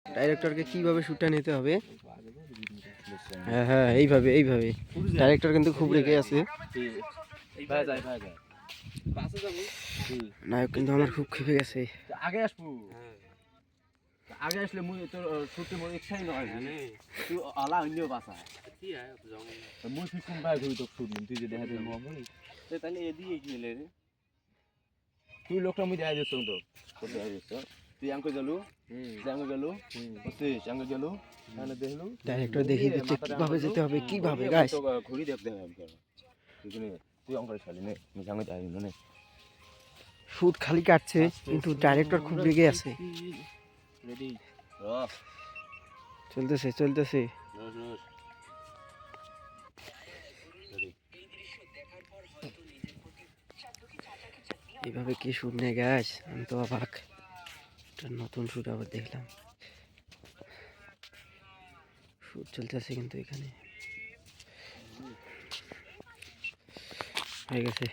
ডাইরেক্টরকে কিভাবে শ্যুটটা নিতে হবে। হ্যাঁ হ্যাঁ, এইভাবে এইভাবে। ডাইরেক্টর কিন্তু খুব রেগে আছে। নায়ক কিন্তু আমার খুব খেপে গেছে। আগে আসবো, আগে আসলে মুই তোর ছুটি মোর ইচ্ছাই নয় তুই আলা অন্য বাসা মুই ফির কোন ভাই ঘুরি তো শুনি তুই যে দেখা যায় মঙ্গল তাহলে এদিকে কি লে রে তুই লোকটা মুই দেখা যাচ্ছ তো কত দেখা যাচ্ছ তুই আঙ্কে গেলু আঙ্কে গেলু বুঝছিস আঙ্কে গেলু মানে দেখলু ডাইরেক্টর দেখিয়ে দিচ্ছে কিভাবে যেতে হবে, কিভাবে গাইস। ঘুরি দেখতে হবে তুই অঙ্কের শালি নে মুই আঙ্কে যাই নে শ্যুট খালি কাটছে কিন্তু ডাইরেক্টর খুব রেগে আছে। রেডি চলতেছে চলতেছে। এইভাবে কি শ্যুট নেই গাইস, আমি তো অবাক। একটা নতুন শ্যুট আবার দেখলাম। শ্যুট চলতেছে কিন্তু এখানে হয়ে গেছে।